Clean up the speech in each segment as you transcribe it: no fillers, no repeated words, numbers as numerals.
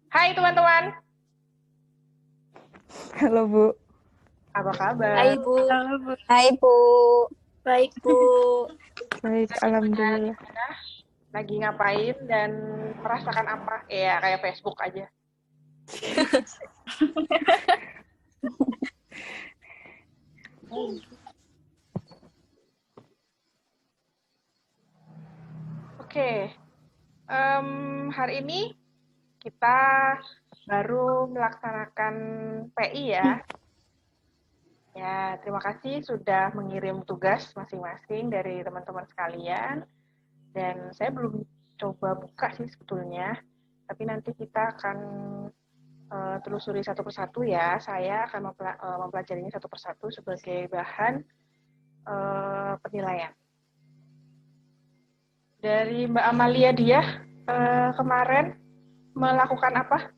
Hai teman-teman, Halo Bu, apa kabar? Hai Bu, Halo, Bu. Hai Bu, baik Bu. baik Gimana di Alhamdulillah. sana? Lagi ngapain dan merasakan apa? Ya kayak Facebook aja. Oke, hari ini kita baru melaksanakan PI ya. Ya, terima kasih sudah mengirim tugas masing-masing dari teman-teman sekalian. Dan saya belum coba buka sih sebetulnya, tapi nanti kita akan telusuri satu persatu ya. Saya akan mempelajarinya satu persatu sebagai bahan penilaian. Dari Mbak Amalia dia kemarin melakukan apa?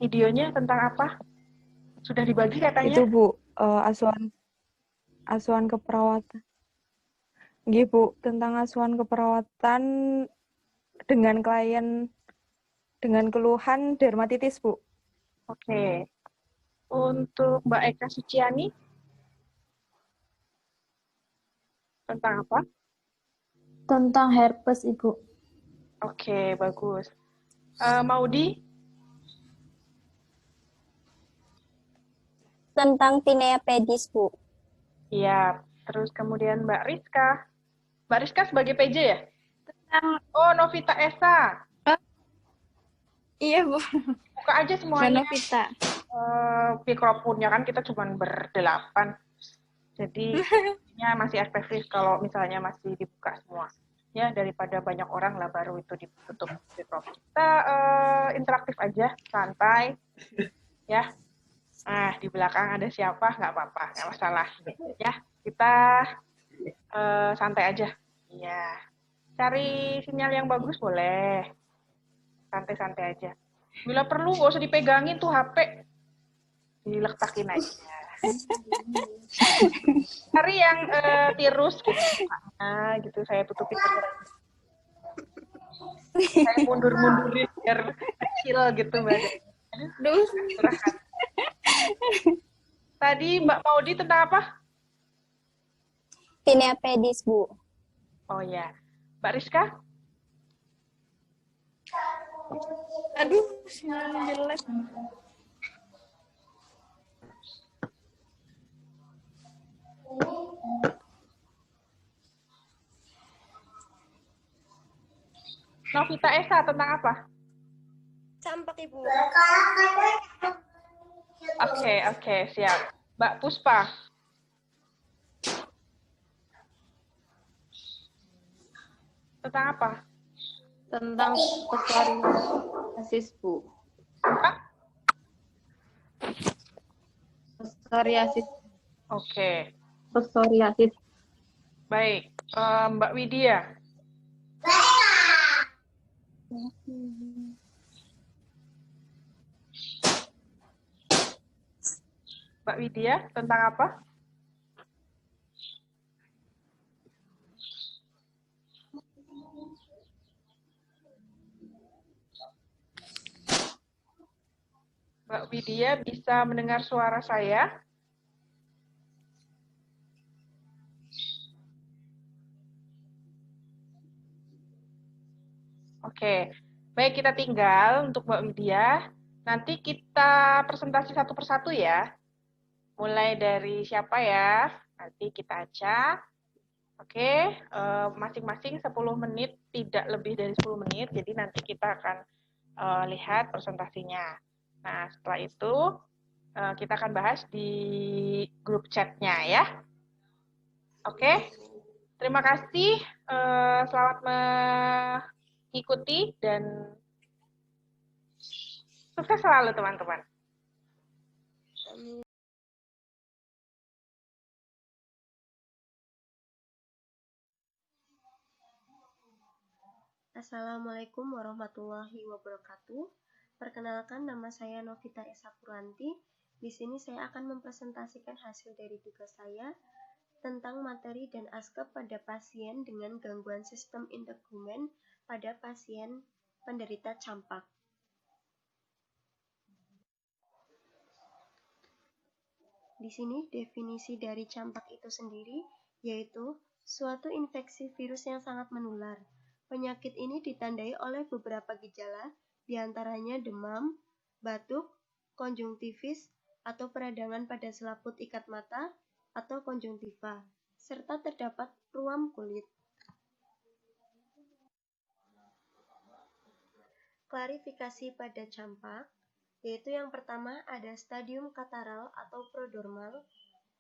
Videonya tentang apa? Sudah dibagi katanya? Itu Bu, asuhan keperawatan. Nggih Bu, tentang asuhan keperawatan dengan klien dengan keluhan dermatitis Bu. Oke. Untuk Mbak Eka Suciani tentang apa? tentang herpes Ibu. Oke, bagus. Maudi Tentang tinea pedis Bu. iya. Terus kemudian Mbak Rizka. Mbak Rizka sebagai PJ ya? Tentang Oh, Novita Esa. iya Bu, Buka aja Mbak semuanya. Novita. Mikrofonnya kan kita cuma berdelapan. Jadi ini masih efektif kalau misalnya masih dibuka semua. Ya, daripada banyak orang lah baru itu ditutup mikrofon. Kita interaktif aja, santai. Ya. Nah, di belakang ada siapa nggak apa-apa, nggak masalah. Ya, kita santai aja. Iya. Cari sinyal yang bagus boleh. Santai-santai aja. Bila perlu nggak usah dipegangin tuh HP. Dilektakin aja. Cari yang tirus gitu. Nah, gitu saya tutupin. Saya mundur-mundurin biar kecil gitu badan. Aduh, Istirahat. Tadi Mbak Maudi tentang apa? Tinea pedis Bu. Oh ya. Mbak Rizka? aduh, sinyalnya jelek. Novita Esa tentang apa? Campak Ibu. Oke, siap. Mbak Puspa? Tentang apa? Tentang psoriasis Bu. Apa? Psoriasis. Oke. Psoriasis. Baik. Mbak Widya? Mbak Widya tentang apa? Mbak Widya bisa mendengar suara saya? Oke. Baik, kita tinggal untuk Mbak Widya. Nanti kita presentasi satu persatu ya. Mulai dari siapa ya? Nanti kita acak. Oke, masing-masing 10 menit, tidak lebih dari 10 menit. Jadi nanti kita akan lihat presentasinya. Nah, setelah itu kita akan bahas di grup chatnya ya. Oke, terima kasih. Selamat mengikuti dan sukses selalu teman-teman. Assalamualaikum warahmatullahi wabarakatuh. Perkenalkan, nama saya Novita Esa Puranti. Di sini saya akan mempresentasikan hasil dari tugas saya tentang materi dan askep pada pasien dengan gangguan sistem integumen pada pasien penderita campak. Di sini definisi dari campak itu sendiri yaitu suatu infeksi virus yang sangat menular. Penyakit ini ditandai oleh beberapa gejala, diantaranya demam, batuk, konjungtivis atau peradangan pada selaput ikat mata atau konjungtiva, serta terdapat ruam kulit. Klarifikasi pada campak, yaitu yang pertama ada stadium kataral atau prodromal.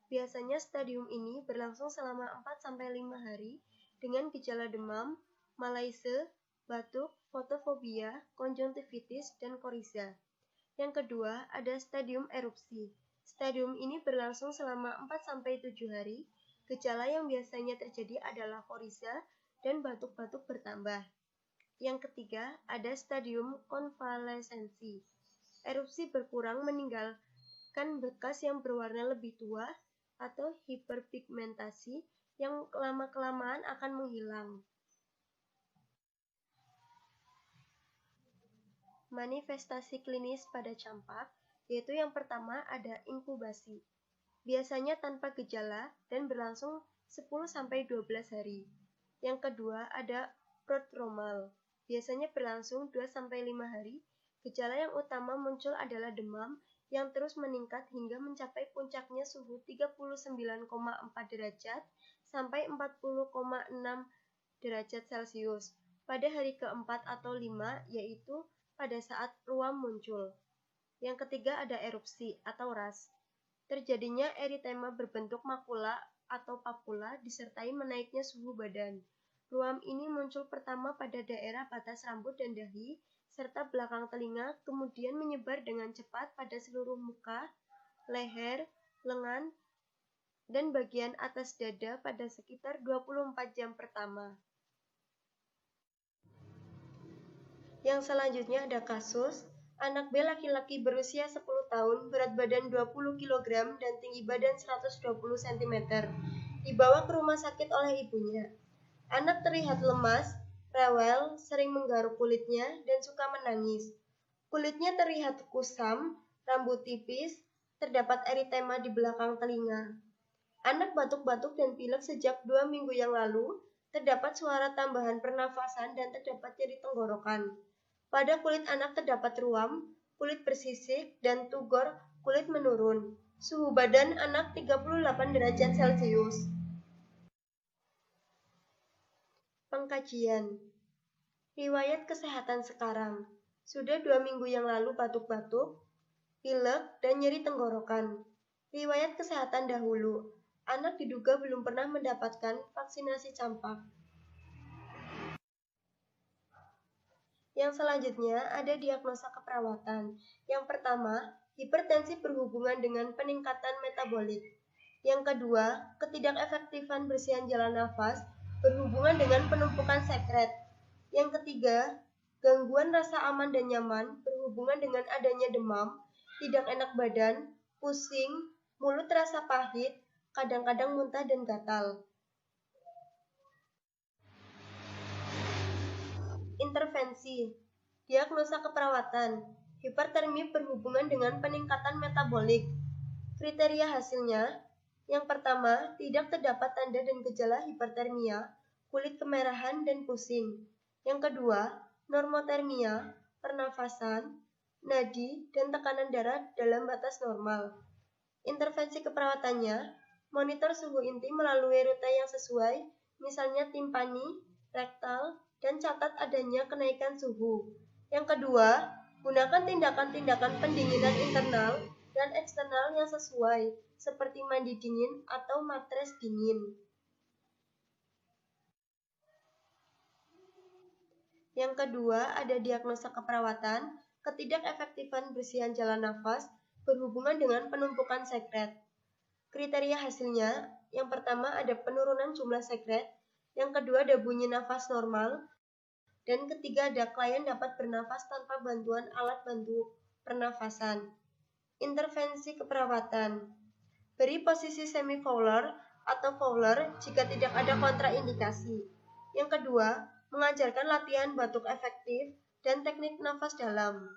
Biasanya stadium ini berlangsung selama 4-5 hari dengan gejala demam, malaise, batuk, fotofobia, konjungtivitis, dan koriza. Yang kedua ada stadium erupsi. Stadium ini berlangsung selama 4-7 hari. Gejala yang biasanya terjadi adalah koriza dan batuk-batuk bertambah. Yang ketiga ada stadium konvalesensi. Erupsi berkurang meninggalkan bekas yang berwarna lebih tua atau hiperpigmentasi yang lama-kelamaan akan menghilang. Manifestasi klinis pada campak, yaitu yang pertama ada inkubasi. Biasanya tanpa gejala dan berlangsung 10-12 hari. Yang kedua ada prodromal. Biasanya berlangsung 2-5 hari. Gejala yang utama muncul adalah demam yang terus meningkat hingga mencapai puncaknya suhu 39,4 derajat sampai 40,6 derajat Celcius pada hari keempat atau 5, yaitu pada saat ruam muncul. Yang ketiga ada erupsi atau ras. Terjadinya eritema berbentuk makula atau papula disertai menaiknya suhu badan. Ruam ini muncul pertama pada daerah batas rambut dan dahi, serta belakang telinga, kemudian menyebar dengan cepat pada seluruh muka, leher, lengan, dan bagian atas dada pada sekitar 24 jam pertama. Yang selanjutnya ada kasus, anak B laki-laki berusia 10 tahun, berat badan 20 kg dan tinggi badan 120 cm, dibawa ke rumah sakit oleh ibunya. Anak terlihat lemas, rewel, sering menggaruk kulitnya, dan suka menangis. Kulitnya terlihat kusam, rambut tipis, terdapat eritema di belakang telinga. Anak batuk-batuk dan pilek sejak 2 minggu yang lalu, terdapat suara tambahan pernafasan dan terdapat nyeri tenggorokan. Pada kulit anak terdapat ruam, kulit bersisik, dan tugor kulit menurun. Suhu badan anak 38 derajat Celcius. Pengkajian. Riwayat kesehatan sekarang. Sudah 2 minggu yang lalu batuk-batuk, pilek, dan nyeri tenggorokan. Riwayat kesehatan dahulu. Anak diduga belum pernah mendapatkan vaksinasi campak. Yang selanjutnya ada diagnosa keperawatan. Yang pertama, hipertensi berhubungan dengan peningkatan metabolit. Yang kedua, ketidakefektifan bersihan jalan nafas berhubungan dengan penumpukan sekret. Yang ketiga, gangguan rasa aman dan nyaman berhubungan dengan adanya demam, tidak enak badan, pusing, mulut terasa pahit, kadang-kadang muntah dan gatal. Intervensi. Diagnosa keperawatan. Hipertermi berhubungan dengan peningkatan metabolik. Kriteria hasilnya, yang pertama, tidak terdapat tanda dan gejala hipertermia, kulit kemerahan dan pusing. Yang kedua, normotermia, pernafasan, nadi, dan tekanan darah dalam batas normal. Intervensi keperawatannya, monitor suhu inti melalui rute yang sesuai, misalnya timpani, rektal, dan catat adanya kenaikan suhu. Yang kedua, gunakan tindakan-tindakan pendinginan internal dan eksternal yang sesuai, seperti mandi dingin atau matres dingin. Yang kedua, ada diagnosa keperawatan, ketidakefektifan bersihan jalan nafas berhubungan dengan penumpukan sekret. Kriteria hasilnya, yang pertama ada penurunan jumlah sekret, yang kedua ada bunyi nafas normal, dan ketiga ada klien dapat bernafas tanpa bantuan alat bantu pernafasan. Intervensi keperawatan. Beri posisi semi-fowler atau fowler jika tidak ada kontraindikasi. Yang kedua, mengajarkan latihan batuk efektif, dan teknik nafas dalam.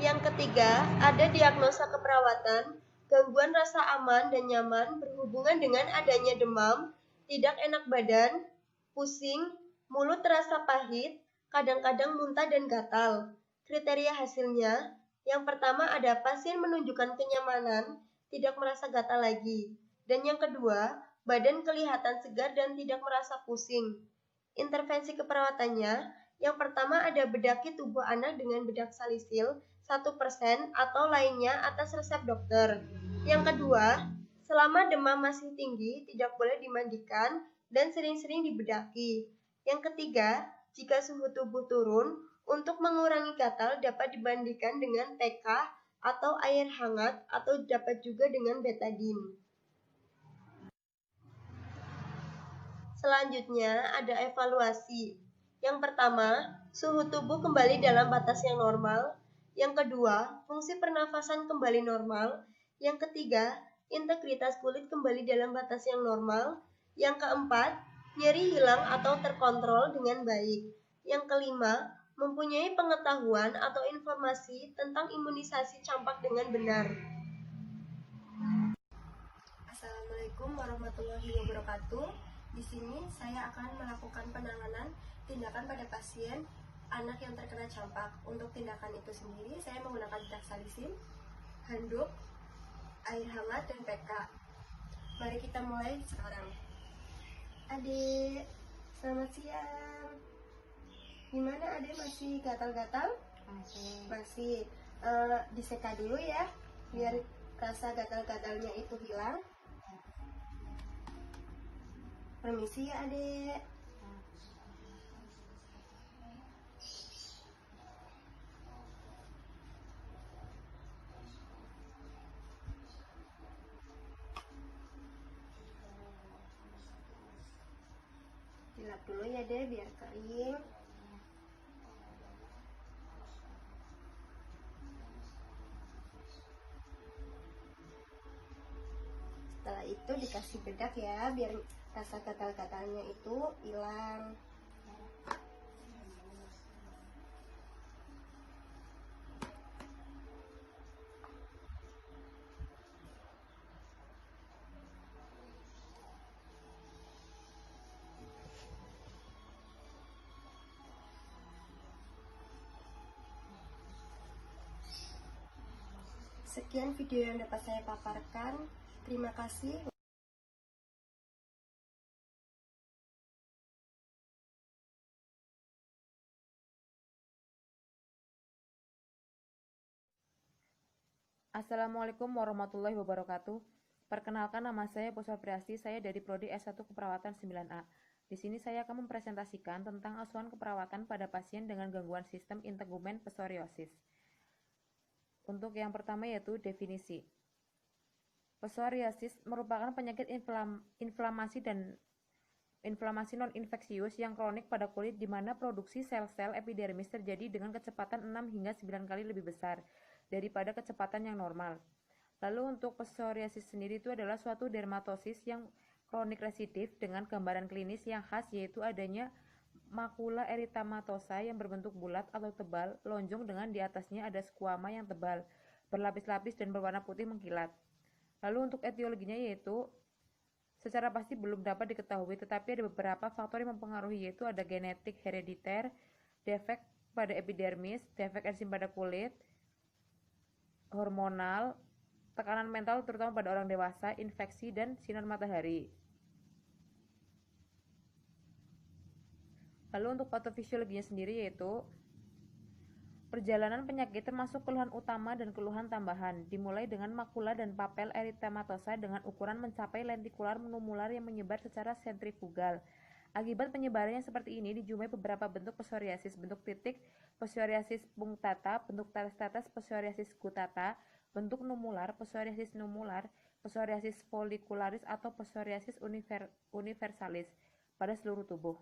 Yang ketiga, ada diagnosa keperawatan, gangguan rasa aman dan nyaman berhubungan dengan adanya demam, tidak enak badan, pusing, mulut terasa pahit, kadang-kadang muntah dan gatal. Kriteria hasilnya, yang pertama ada pasien menunjukkan kenyamanan, tidak merasa gatal lagi. Dan yang kedua, badan kelihatan segar dan tidak merasa pusing. Intervensi keperawatannya, yang pertama ada bedaki tubuh anak dengan bedak salisil 1% atau lainnya atas resep dokter. Yang kedua, selama demam masih tinggi, tidak boleh dimandikan dan sering-sering dibedaki. Yang ketiga, jika suhu tubuh turun, untuk mengurangi gatal dapat dibandingkan dengan PK atau air hangat atau dapat juga dengan betadine. Selanjutnya ada evaluasi. Yang pertama, suhu tubuh kembali dalam batas yang normal. Yang kedua, fungsi pernafasan kembali normal. Yang ketiga, integritas kulit kembali dalam batas yang normal. Yang keempat, nyeri hilang atau terkontrol dengan baik. Yang kelima, mempunyai pengetahuan atau informasi tentang imunisasi campak dengan benar. Assalamualaikum warahmatullahi wabarakatuh. Di sini saya akan melakukan penanganan tindakan pada pasien anak yang terkena campak. Untuk tindakan itu sendiri, saya menggunakan bedak salisil, handuk, air hangat, dan PK. Mari kita mulai sekarang. Adik, selamat siang. Gimana adik, masih gatal-gatal? Masih. Diseka dulu ya, biar rasa gatal-gatalnya itu hilang. Permisi ya adik. Dilap dulu ya deh biar kering. Setelah itu dikasih bedak ya biar rasa gatal-gatalnya itu hilang. Sekian video yang dapat saya paparkan. Terima kasih. Assalamualaikum warahmatullahi wabarakatuh. Perkenalkan, nama saya Puspa Priasti, saya dari Prodi S1 Keperawatan 9A. Di sini saya akan mempresentasikan tentang asuhan keperawatan pada pasien dengan gangguan sistem integumen psoriasis. Untuk yang pertama yaitu definisi. Psoriasis merupakan penyakit inflamasi non-infeksius yang kronik pada kulit di mana produksi sel-sel epidermis terjadi dengan kecepatan 6 hingga 9 kali lebih besar daripada kecepatan yang normal. Lalu untuk psoriasis sendiri itu adalah suatu dermatosis yang kronik residiv dengan gambaran klinis yang khas yaitu adanya makula eritematosa yang berbentuk bulat atau tebal, lonjong dengan di atasnya ada squama yang tebal, berlapis-lapis dan berwarna putih mengkilat. Lalu untuk etiologinya yaitu secara pasti belum dapat diketahui, tetapi ada beberapa faktor yang mempengaruhi yaitu ada genetik herediter, defek pada epidermis, defek enzim pada kulit, hormonal, tekanan mental terutama pada orang dewasa, infeksi, dan sinar matahari. Lalu untuk patofisiologinya sendiri yaitu perjalanan penyakit termasuk keluhan utama dan keluhan tambahan, dimulai dengan makula dan papel eritematosa dengan ukuran mencapai lentikular nummular yang menyebar secara sentrifugal. Akibat penyebarannya seperti ini dijumpai beberapa bentuk psoriasis, bentuk titik, psoriasis punctata, bentuk tetes, psoriasis gutata, bentuk nummular, psoriasis follicularis atau psoriasis universalis pada seluruh tubuh.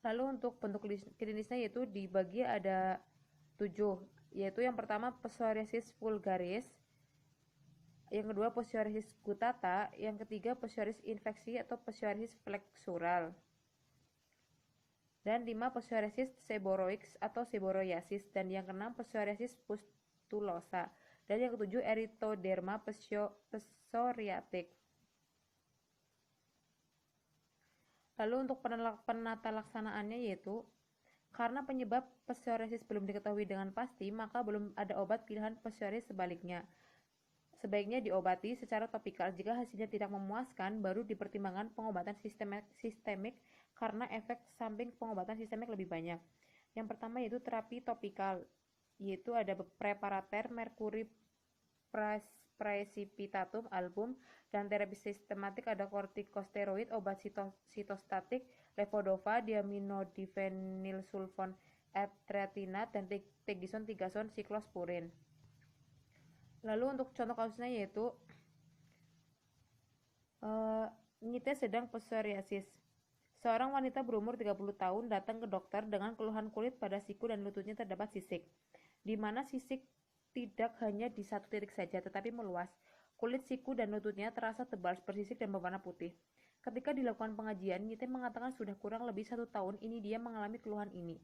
Lalu untuk bentuk klinisnya yaitu dibagi ada 7, yaitu yang pertama psoriasis vulgaris, yang kedua psoriasis gutata, yang ketiga psoriasis infeksi atau psoriasis flexural. Dan 5. Psoriasis seborrhoic atau seborrhoiasis. Dan yang ke-6 psoriasis pustulosa. Dan yang ke-7 erythroderma psoriatic. Lalu untuk penata laksanaannya yaitu karena penyebab psoriasis belum diketahui dengan pasti, maka belum ada obat pilihan psoriasis sebaliknya. Sebaiknya diobati secara topikal. Jika hasilnya tidak memuaskan, baru dipertimbangkan pengobatan sistemik karena efek samping pengobatan sistemik lebih banyak. Yang pertama yaitu terapi topikal, yaitu ada preparater merkuri precipitatum album, dan terapi sistematik ada kortikosteroid, obat sitostatik, levodopa, diaminodiphenylsulfon etretinat, dan tegison, tigason, siklosporin. Lalu untuk contoh kasusnya yaitu Nite sedang psoriasis. Seorang wanita berumur 30 tahun datang ke dokter dengan keluhan kulit pada siku dan lututnya terdapat sisik, di mana sisik tidak hanya di satu titik saja tetapi meluas. Kulit siku dan lututnya terasa tebal, bersisik dan berwarna putih. Ketika dilakukan pengajian, Nite mengatakan sudah kurang lebih 1 tahun ini dia mengalami keluhan ini.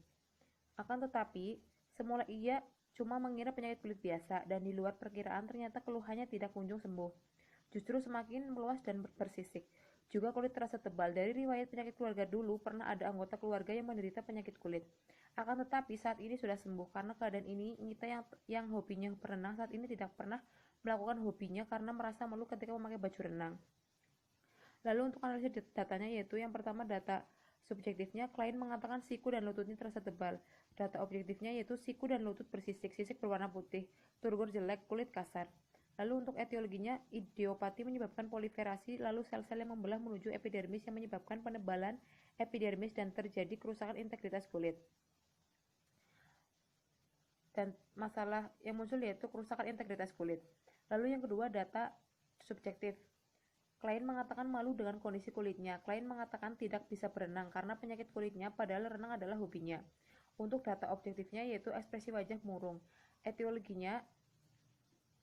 Akan tetapi, semula ia cuma mengira penyakit kulit biasa, dan di luar perkiraan ternyata keluhannya tidak kunjung sembuh. Justru semakin meluas dan bersisik. Juga kulit terasa tebal. Dari riwayat penyakit keluarga dulu, pernah ada anggota keluarga yang menderita penyakit kulit. Akan tetapi saat ini sudah sembuh. Karena keadaan ini, Nita yang hobinya berenang saat ini tidak pernah melakukan hobinya karena merasa malu ketika memakai baju renang. Lalu untuk analisis datanya yaitu yang pertama data subjektifnya, klien mengatakan siku dan lututnya terasa tebal. Data objektifnya yaitu siku dan lutut bersisik, sisik berwarna putih, turgor jelek, kulit kasar. Lalu untuk etiologinya, idiopati menyebabkan proliferasi, lalu sel-sel yang membelah menuju epidermis yang menyebabkan penebalan epidermis dan terjadi kerusakan integritas kulit. Dan masalah yang muncul yaitu kerusakan integritas kulit. Lalu yang kedua data subjektif. Klien mengatakan malu dengan kondisi kulitnya. Klien mengatakan tidak bisa berenang karena penyakit kulitnya, padahal renang adalah hobinya. Untuk data objektifnya yaitu ekspresi wajah murung. Etiologinya,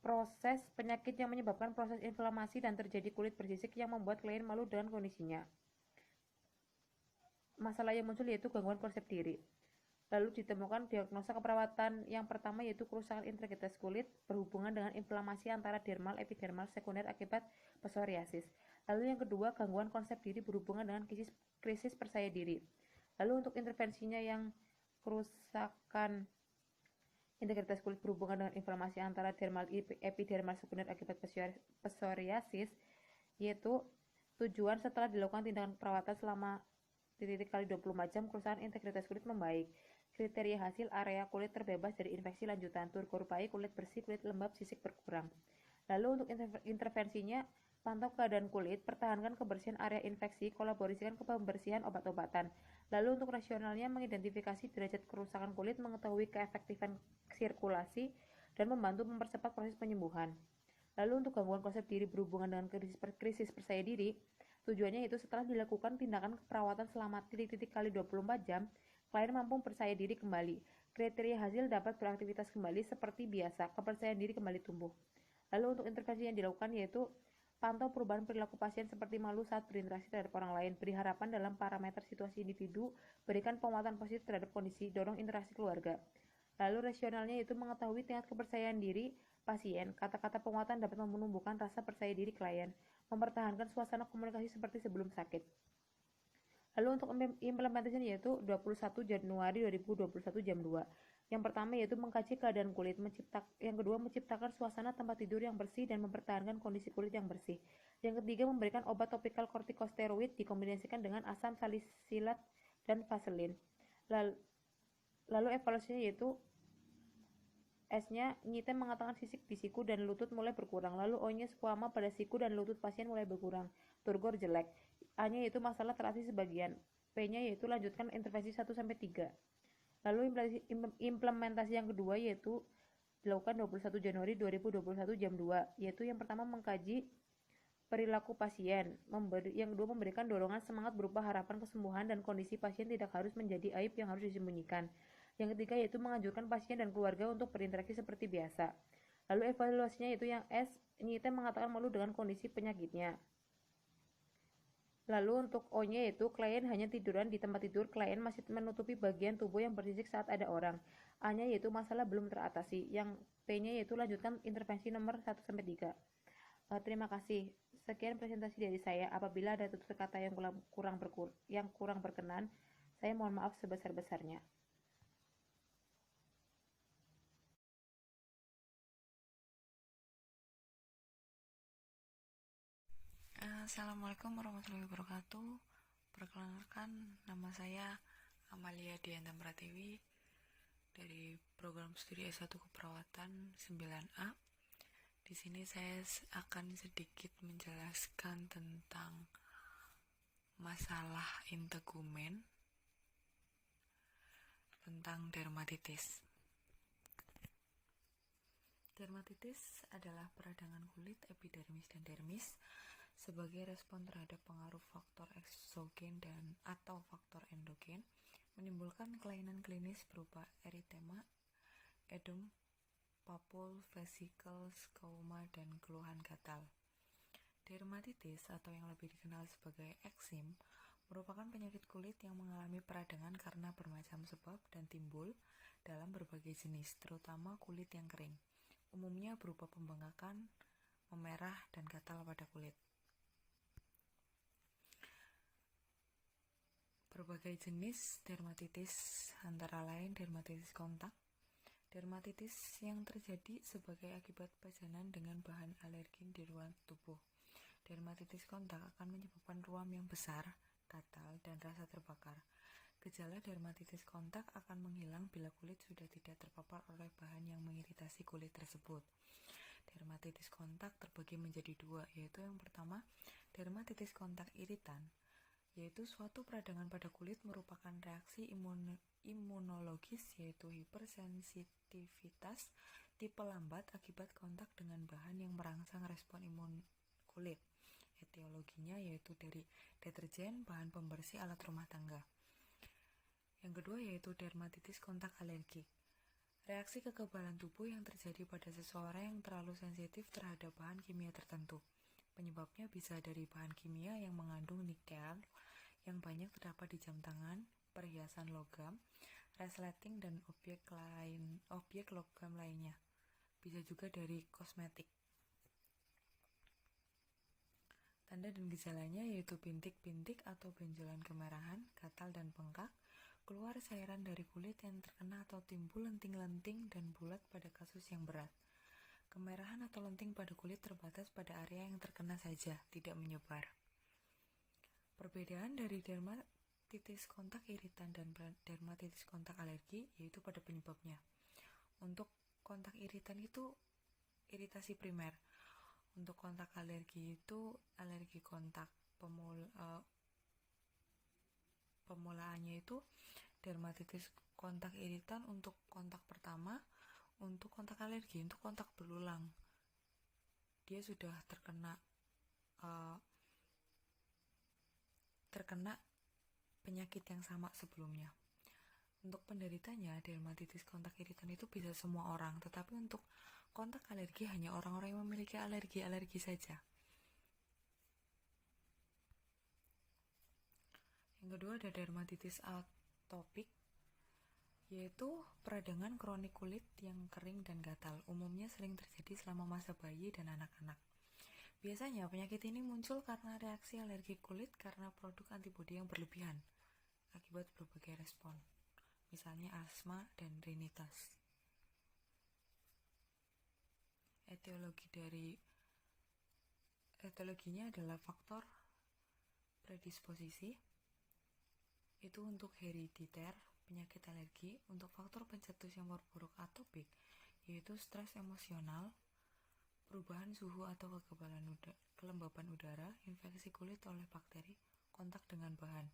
proses penyakit yang menyebabkan proses inflamasi dan terjadi kulit bersisik yang membuat klien malu dengan kondisinya. Masalah yang muncul yaitu gangguan konsep diri. Lalu ditemukan diagnosa keperawatan yang pertama yaitu kerusakan integritas kulit berhubungan dengan inflamasi antara dermal epidermal sekunder akibat psoriasis. Lalu yang kedua gangguan konsep diri berhubungan dengan krisis percaya diri. Lalu untuk intervensinya yang kerusakan integritas kulit berhubungan dengan inflamasi antara dermal epidermal sekunder akibat psoriasis yaitu tujuan setelah dilakukan tindakan perawatan selama kali 24 jam kerusakan integritas kulit membaik. Kriteria hasil area kulit terbebas dari infeksi lanjutan, turgor pai, kulit bersih, kulit lembab, sisik berkurang. Lalu untuk intervensinya, pantau keadaan kulit, pertahankan kebersihan area infeksi, kolaborasikan ke pembersihan obat-obatan. Lalu untuk rasionalnya mengidentifikasi derajat kerusakan kulit, mengetahui keefektifan sirkulasi, dan membantu mempercepat proses penyembuhan. Lalu untuk gangguan konsep diri berhubungan dengan krisis percaya diri, tujuannya itu setelah dilakukan tindakan perawatan selama titik-titik kali 24 jam, klien mampu percaya diri kembali. Kriteria hasil dapat beraktivitas kembali seperti biasa, kepercayaan diri kembali tumbuh. Lalu untuk intervensi yang dilakukan yaitu pantau perubahan perilaku pasien seperti malu saat berinteraksi terhadap orang lain, beri harapan dalam parameter situasi individu, berikan penguatan positif terhadap kondisi, dorong interaksi keluarga. Lalu rasionalnya yaitu mengetahui tingkat kepercayaan diri pasien. Kata-kata penguatan dapat menumbuhkan rasa percaya diri klien, mempertahankan suasana komunikasi seperti sebelum sakit. Lalu untuk implementasinya yaitu 21 Januari 2021 jam 2. Yang pertama yaitu mengkaji keadaan kulit, yang kedua menciptakan suasana tempat tidur yang bersih dan mempertahankan kondisi kulit yang bersih. Yang ketiga memberikan obat topikal kortikosteroid dikombinasikan dengan asam salisilat dan vaselin. Lalu evaluasinya yaitu S-nya, Nite mengatakan sisik di siku dan lutut mulai berkurang. Lalu O-nya squama pada siku dan lutut pasien mulai berkurang. Turgor jelek. A-nya yaitu masalah teratasi sebagian. P-nya yaitu lanjutkan intervensi 1-3. Lalu implementasi yang kedua yaitu dilakukan 21 Januari 2021 jam 2. Yaitu yang pertama mengkaji perilaku pasien. Yang kedua memberikan dorongan semangat berupa harapan kesembuhan dan kondisi pasien tidak harus menjadi aib yang harus disembunyikan. Yang ketiga yaitu menganjurkan pasien dan keluarga untuk berinteraksi seperti biasa. Lalu evaluasinya yaitu yang S, Nite mengatakan malu dengan kondisi penyakitnya. Lalu untuk O-nya yaitu klien hanya tiduran di tempat tidur, klien masih menutupi bagian tubuh yang bersisik saat ada orang. A-nya yaitu masalah belum teratasi. Yang P-nya yaitu lanjutkan intervensi nomor 1-3. Terima kasih. Sekian presentasi dari saya. Apabila ada tutur kata yang kurang berkenan, saya mohon maaf sebesar-besarnya. Assalamualaikum warahmatullahi wabarakatuh. Perkenalkan, nama saya Amalia Dianta Pratiwi dari program studi S1 Keperawatan 9A. Di sini saya akan sedikit menjelaskan tentang masalah integumen, tentang dermatitis. Dermatitis adalah peradangan kulit epidermis dan dermis sebagai respon terhadap pengaruh faktor eksogen dan atau faktor endogen, menimbulkan kelainan klinis berupa eritema, edem, papul, vesicles, skauma, dan keluhan gatal. Dermatitis atau yang lebih dikenal sebagai eksim merupakan penyakit kulit yang mengalami peradangan karena bermacam sebab dan timbul dalam berbagai jenis, terutama kulit yang kering. Umumnya berupa pembengkakan, memerah, dan gatal pada kulit. Berbagai jenis dermatitis antara lain dermatitis kontak. Dermatitis yang terjadi sebagai akibat pajanan dengan bahan alergen di ruang tubuh. Dermatitis kontak akan menyebabkan ruam yang besar, gatal, dan rasa terbakar. Gejala dermatitis kontak akan menghilang bila kulit sudah tidak terpapar oleh bahan yang mengiritasi kulit tersebut. Dermatitis kontak terbagi menjadi dua, yaitu yang pertama, dermatitis kontak iritan, yaitu suatu peradangan pada kulit merupakan reaksi imunologis, yaitu hipersensitivitas tipe lambat akibat kontak dengan bahan yang merangsang respon imun kulit. Etiologinya yaitu dari deterjen, bahan pembersih, alat rumah tangga. Yang kedua yaitu dermatitis kontak alergik. Reaksi kekebalan tubuh yang terjadi pada seseorang yang terlalu sensitif terhadap bahan kimia tertentu. Penyebabnya bisa dari bahan kimia yang mengandung nikel yang banyak terdapat di jam tangan, perhiasan logam, resleting, dan objek logam lainnya. Bisa juga dari kosmetik. Tanda dan gejalanya yaitu bintik-bintik atau benjolan kemerahan, gatal dan bengkak, keluar cairan dari kulit yang terkena atau timbul lenting-lenting dan bulat pada kasus yang berat. Kemerahan atau lenting pada kulit terbatas pada area yang terkena saja, tidak menyebar. Perbedaan dari dermatitis kontak iritan dan dermatitis kontak alergi yaitu pada penyebabnya. Untuk kontak iritan itu iritasi primer. Untuk kontak alergi itu alergi kontak. Pemulaannya itu dermatitis kontak iritan untuk kontak pertama. Untuk kontak alergi, untuk kontak berulang, dia sudah terkena penyakit yang sama sebelumnya. Untuk penderitanya, dermatitis kontak iritan itu bisa semua orang, tetapi untuk kontak alergi hanya orang-orang yang memiliki alergi saja. Yang kedua ada dermatitis atopik, yaitu peradangan kronik kulit yang kering dan gatal. Umumnya sering terjadi selama masa bayi dan anak-anak. Biasanya penyakit ini muncul karena reaksi alergi kulit karena produk antibodi yang berlebihan akibat berbagai respon, misalnya asma dan rinitis. Etiologinya adalah faktor predisposisi, itu untuk herediter, penyakit alergi. Untuk faktor pencetus yang buruk atopik, yaitu stres emosional, perubahan suhu atau kelembaban udara, infeksi kulit oleh bakteri, kontak dengan bahan.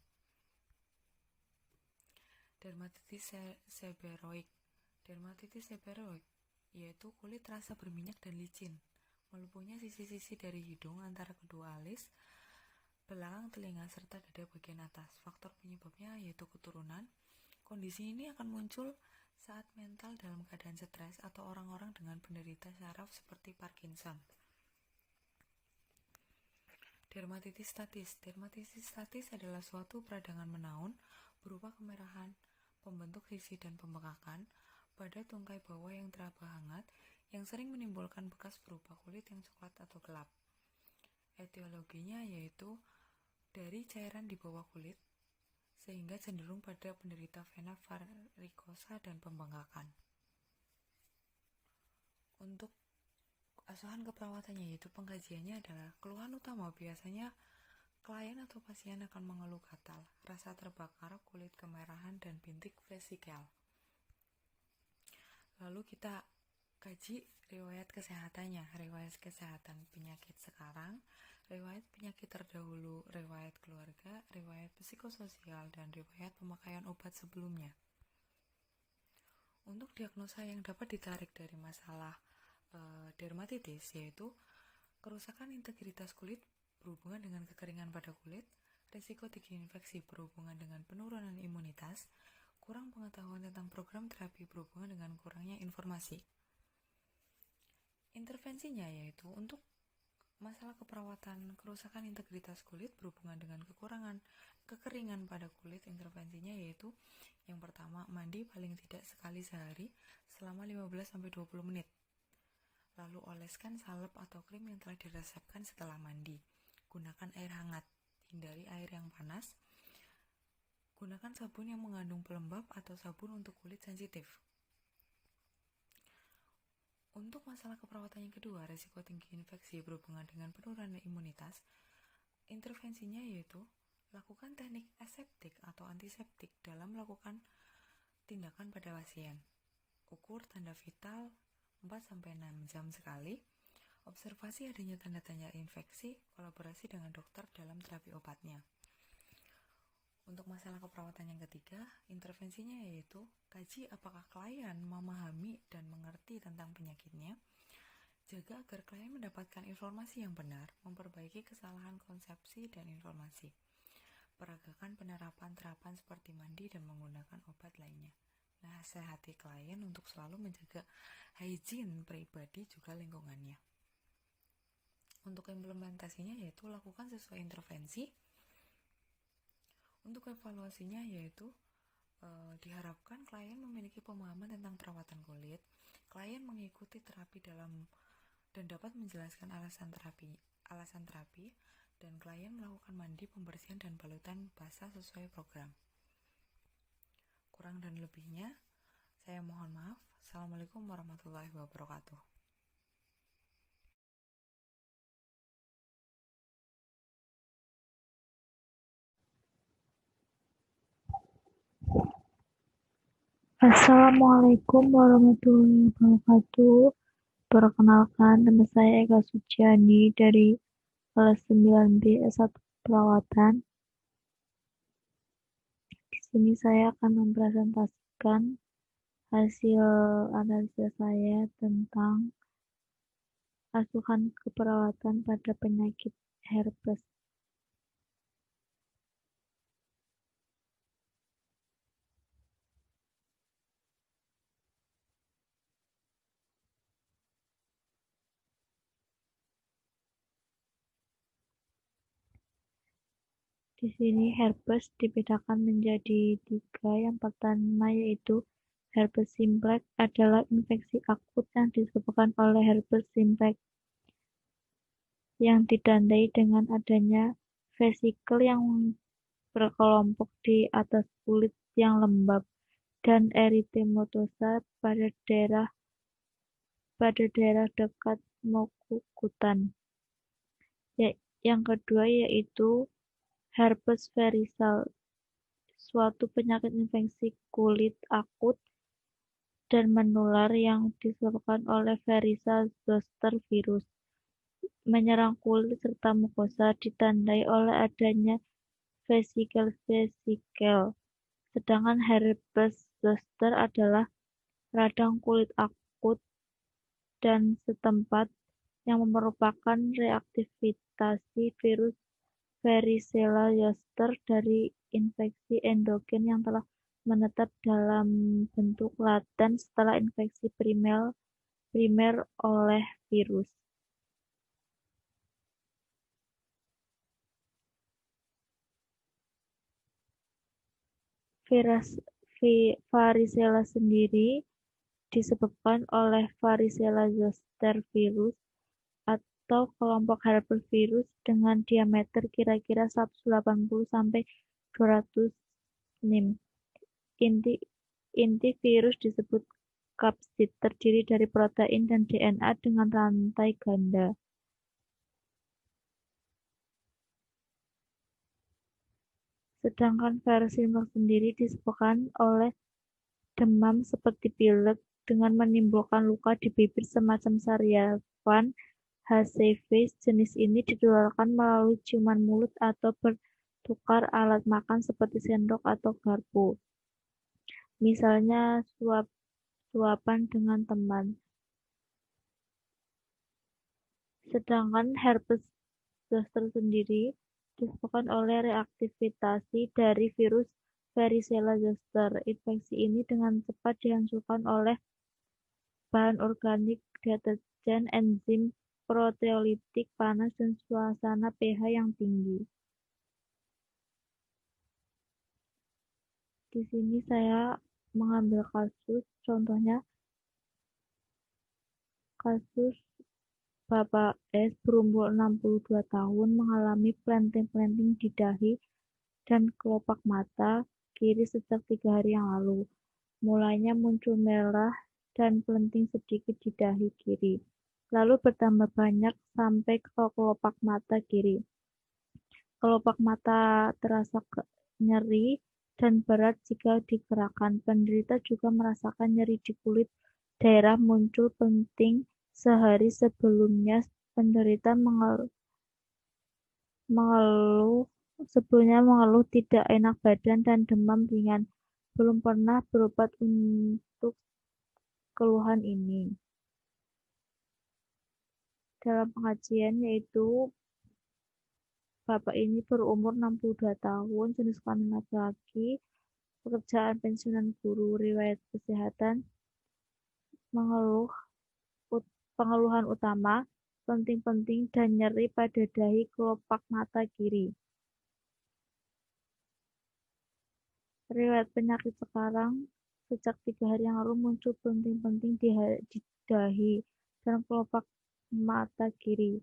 Dermatitis seborrheic. Dermatitis seborrheic yaitu kulit terasa berminyak dan licin, melumpuhnya sisi-sisi dari hidung antara kedua alis, belakang telinga, serta dada bagian atas. Faktor penyebabnya yaitu keturunan. Kondisi ini akan muncul saat mental dalam keadaan stres atau orang-orang dengan penderita saraf seperti Parkinson. Dermatitis statis. Dermatitis statis adalah suatu peradangan menaun berupa kemerahan, pembentuk sisi dan pembekakan pada tungkai bawah yang teraba hangat yang sering menimbulkan bekas berupa kulit yang coklat atau gelap. Etiologinya yaitu dari cairan di bawah kulit, sehingga cenderung pada penderita vena varikosa dan pembengkakan. Untuk asuhan keperawatannya yaitu pengkajiannya adalah keluhan utama biasanya klien atau pasien akan mengeluh gatal, rasa terbakar, kulit kemerahan, dan bintik vesikel. Lalu kita kaji riwayat kesehatannya, riwayat kesehatan penyakit sekarang, riwayat penyakit terdahulu, riwayat keluarga, riwayat psikososial, dan riwayat pemakaian obat sebelumnya. Untuk diagnosa yang dapat ditarik dari masalah dermatitis yaitu kerusakan integritas kulit berhubungan dengan kekeringan pada kulit, risiko tinggi infeksi berhubungan dengan penurunan imunitas, kurang pengetahuan tentang program terapi berhubungan dengan kurangnya informasi. Intervensinya yaitu untuk masalah keperawatan kerusakan integritas kulit berhubungan dengan kekeringan pada kulit, intervensinya yaitu yang pertama, mandi paling tidak sekali sehari selama 15-20 menit. Lalu oleskan salep atau krim yang telah diresepkan setelah mandi. Gunakan air hangat, hindari air yang panas. Gunakan sabun yang mengandung pelembab atau sabun untuk kulit sensitif. Untuk masalah keperawatan yang kedua, risiko tinggi infeksi berhubungan dengan penurunan imunitas, intervensinya yaitu lakukan teknik aseptik atau antiseptik dalam melakukan tindakan pada pasien. Ukur tanda vital 4-6 jam sekali, observasi adanya tanda-tanda infeksi, kolaborasi dengan dokter dalam terapi obatnya. Untuk masalah keperawatan yang ketiga, intervensinya yaitu kaji apakah klien memahami dan mengerti tentang penyakitnya, jaga agar klien mendapatkan informasi yang benar, memperbaiki kesalahan konsepsi dan informasi, peragakan penerapan terapan seperti mandi dan menggunakan obat lainnya. Nasihati klien untuk selalu menjaga hygiene pribadi juga lingkungannya. Untuk implementasinya yaitu lakukan sesuai intervensi. Untuk evaluasinya yaitu diharapkan klien memiliki pemahaman tentang perawatan kulit, klien mengikuti terapi dan dapat menjelaskan alasan terapi, dan klien melakukan mandi, pembersihan, dan balutan basah sesuai program. Kurang dan lebihnya, saya mohon maaf. Assalamualaikum warahmatullahi wabarakatuh. Assalamualaikum warahmatullahi wabarakatuh. Perkenalkan, nama saya Eka Suciani dari kelas 9B S1 Perawatan. Di sini saya akan mempresentasikan hasil analisa saya tentang asuhan keperawatan pada penyakit herpes. Di sini herpes dibedakan menjadi 3. Yang pertama yaitu herpes simplex adalah infeksi akut yang disebabkan oleh herpes simplex yang ditandai dengan adanya vesikel yang berkelompok di atas kulit yang lembab dan eritematosa pada daerah dekat mokukutan. Yang kedua yaitu herpes verisal, suatu penyakit infeksi kulit akut dan menular yang disebabkan oleh varicella zoster virus. Menyerang kulit serta mukosa ditandai oleh adanya vesikel-vesikel. Sedangkan herpes zoster adalah radang kulit akut dan setempat yang merupakan reaktivasi virus varicella zoster dari infeksi endogen yang telah menetap dalam bentuk laten setelah infeksi primer oleh virus. Varicella sendiri disebabkan oleh varicella zoster virus atau kelompok herpesvirus dengan diameter kira-kira 180 sampai 200 nim. Inti virus disebut kapsid, terdiri dari protein dan DNA dengan rantai ganda. Sedangkan virus simplex sendiri disebabkan oleh demam seperti pilek dengan menimbulkan luka di bibir semacam sariawan HCV. Jenis ini ditularkan melalui ciuman mulut atau bertukar alat makan seperti sendok atau garpu. Misalnya suapan dengan teman. Sedangkan herpes zoster sendiri disebabkan oleh reaktivasi dari virus varicella zoster. Infeksi ini dengan cepat dihancurkan oleh bahan organik, deterjen, enzim, proteolitik, panas, dan suasana pH yang tinggi. Di sini saya mengambil kasus, contohnya kasus Bapak S berumur 62 tahun mengalami planting-planting di dahi dan kelopak mata kiri sejak 3 hari yang lalu. Mulanya muncul merah dan planting sedikit di dahi kiri, lalu bertambah banyak sampai ke kelopak mata kiri. Kelopak mata terasa nyeri dan berat jika digerakkan. Penderita juga merasakan nyeri di kulit daerah muncul planting. Sehari sebelumnya penderita mengeluh tidak enak badan dan demam ringan. Belum pernah berobat untuk keluhan ini. Dalam pengajian yaitu Bapak ini berumur 62 tahun, jenis kelamin laki-laki, pekerjaan pensiunan guru, riwayat kesehatan, pengeluhan utama, penting-penting dan nyeri pada dahi kelopak mata kiri. Riwayat penyakit sekarang, sejak 3 hari yang lalu muncul penting-penting di dahi dan kelopak mata kiri.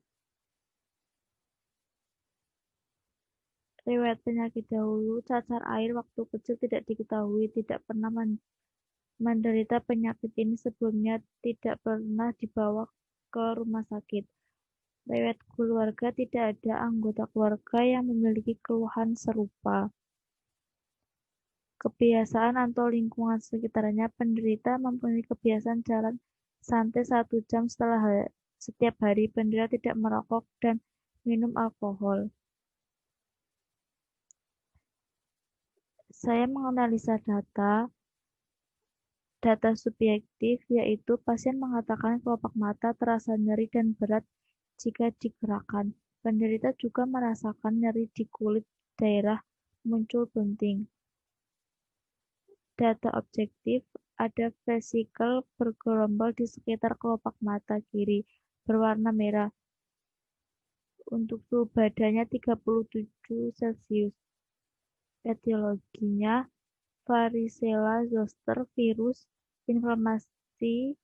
Riwayat penyakit dahulu, cacar air waktu kecil tidak diketahui, tidak pernah menderita penyakit ini sebelumnya, tidak pernah dibawa ke rumah sakit. Riwayat keluarga, tidak ada anggota keluarga yang memiliki keluhan serupa. Kebiasaan atau lingkungan sekitarnya, penderita mempunyai kebiasaan jalan santai 1 jam setiap hari. Penderita tidak merokok dan minum alkohol. Saya menganalisa data subjektif, yaitu pasien mengatakan kelopak mata terasa nyeri dan berat jika digerakkan. Penderita juga merasakan nyeri di kulit daerah muncul bunting. Data objektif, ada vesikel bergelombol di sekitar kelopak mata kiri, berwarna merah. Untuk suhu badannya 37 Celcius. Etiologinya, varicella zoster virus inflamasi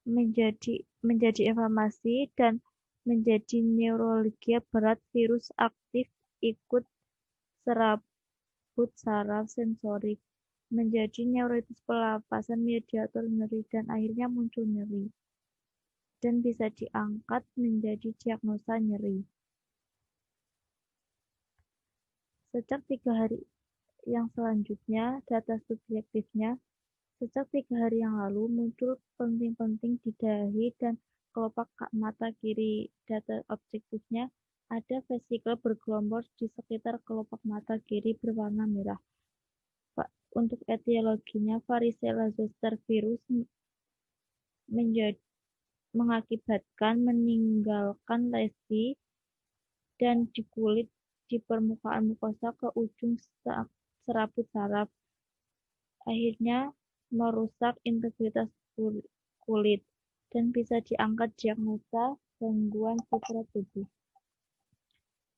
menjadi inflamasi dan menjadi neuralgia berat. Virus aktif ikut serabut saraf sensorik, menjadi neuritis pelepasan mediator nyeri dan akhirnya muncul nyeri dan bisa diangkat menjadi diagnosa nyeri. Sejak 3 hari yang selanjutnya, data subjektifnya, sejak 3 hari yang lalu muncul penting-penting di dahi dan kelopak mata kiri. Data objektifnya, ada vesikel bergelombol di sekitar kelopak mata kiri berwarna merah. Untuk etiologinya, varicella zoster virus mengakibatkan meninggalkan lesi dan di kulit di permukaan mukosa ke ujung serabut saraf, akhirnya merusak integritas kulit dan bisa diangkat diagnosa gangguan citra tubuh.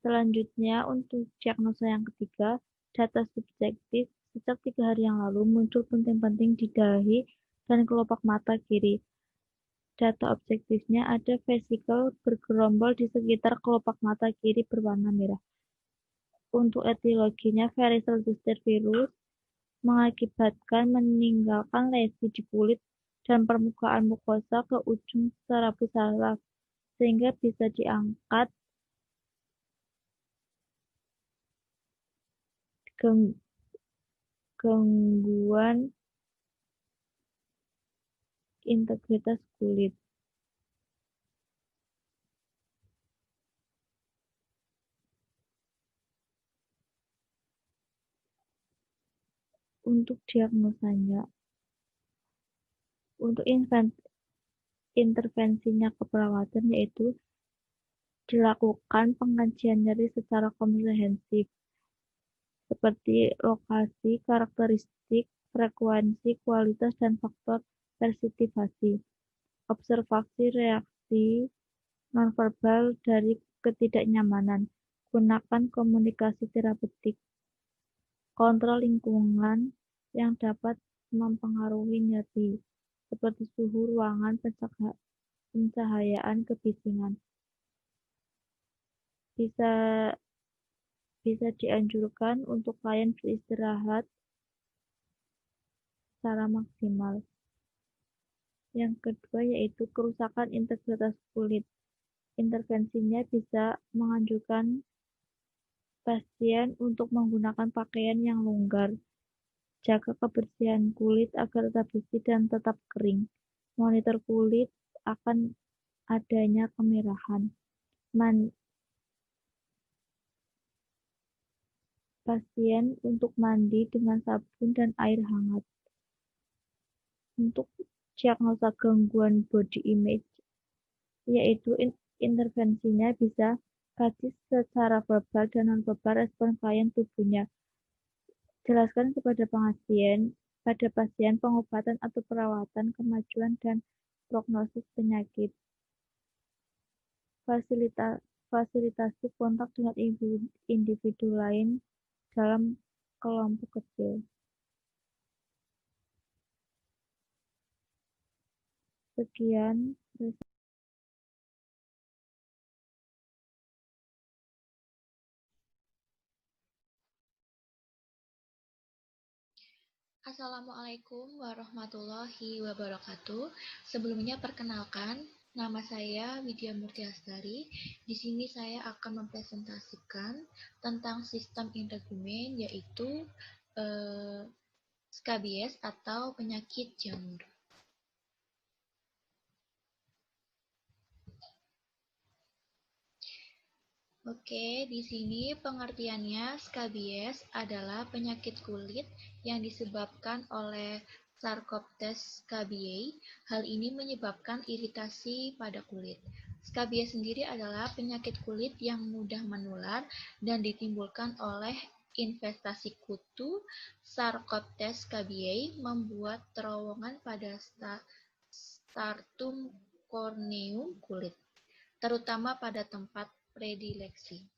Selanjutnya, untuk diagnosa yang ketiga, data subjektif sejak 3 hari yang lalu muncul penting-penting di dahi dan kelopak mata kiri. Data objektifnya ada vesikel bergerombol di sekitar kelopak mata kiri berwarna merah. Untuk etiologinya, varicose zoster virus mengakibatkan meninggalkan lesi di kulit dan permukaan mukosa ke ujung serabut saraf, sehingga bisa diangkat gangguan integritas kulit. Untuk diagnosanya, untuk intervensinya keperawatan yaitu dilakukan pengkajian nyeri secara komprehensif, seperti lokasi, karakteristik, frekuensi, kualitas, dan faktor persitivasi. Observasi reaksi nonverbal dari ketidaknyamanan. Gunakan komunikasi terapeutik. Kontrol lingkungan yang dapat mempengaruhi nyeri, seperti suhu ruangan, pencahayaan, kebisingan. Bisa dianjurkan untuk klien beristirahat secara maksimal. Yang kedua yaitu kerusakan integritas kulit. Intervensinya bisa menganjurkan pasien untuk menggunakan pakaian yang longgar. Jaga kebersihan kulit agar tetap bersih dan tetap kering. Monitor kulit akan adanya kemerahan. Pasien untuk mandi dengan sabun dan air hangat. Untuk diagnosa gangguan body image, yaitu intervensinya bisa kaji secara verbal dan non-verbal respon klien tubuhnya. Jelaskan kepada pasien pengobatan atau perawatan, kemajuan dan prognosis penyakit. Fasilitasi kontak dengan individu lain dalam kelompok kecil. Sekian. Assalamualaikum warahmatullahi wabarakatuh. Sebelumnya perkenalkan, nama saya Widya Murti Astari. Di sini saya akan mempresentasikan tentang sistem integumen, yaitu skabies atau penyakit jamur. Oke, di sini pengertiannya skabies adalah penyakit kulit yang disebabkan oleh Sarcoptes scabiei. Hal ini menyebabkan iritasi pada kulit. Skabies sendiri adalah penyakit kulit yang mudah menular dan ditimbulkan oleh infestasi kutu. Sarcoptes scabiei membuat terowongan pada stratum corneum kulit, terutama pada tempat predileksi.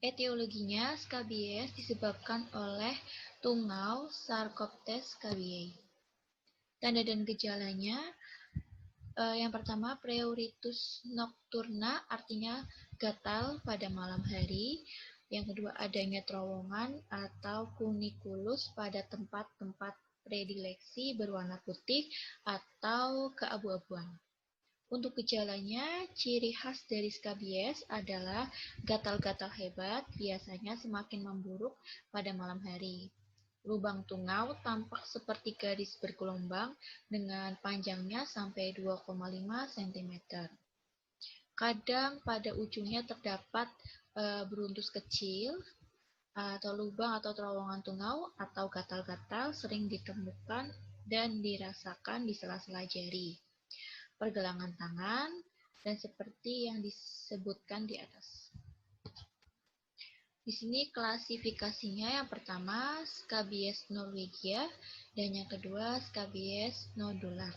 Etiologinya, skabies disebabkan oleh tungau Sarcoptes scabiei. Tanda dan gejalanya, yang pertama pruritus nocturna, artinya gatal pada malam hari. Yang kedua, adanya terowongan atau funiculus pada tempat-tempat predileksi berwarna putih atau keabu-abuan. Untuk gejalanya, ciri khas dari skabies adalah gatal-gatal hebat, biasanya semakin memburuk pada malam hari. Lubang tungau tampak seperti garis bergelombang dengan panjangnya sampai 2,5 cm. Kadang pada ujungnya terdapat beruntus kecil, atau lubang atau terowongan tungau atau gatal-gatal sering ditemukan dan dirasakan di sela-sela jari, pergelangan tangan, dan seperti yang disebutkan di atas. Di sini klasifikasinya, yang pertama skabies norwegia dan yang kedua skabies nodular.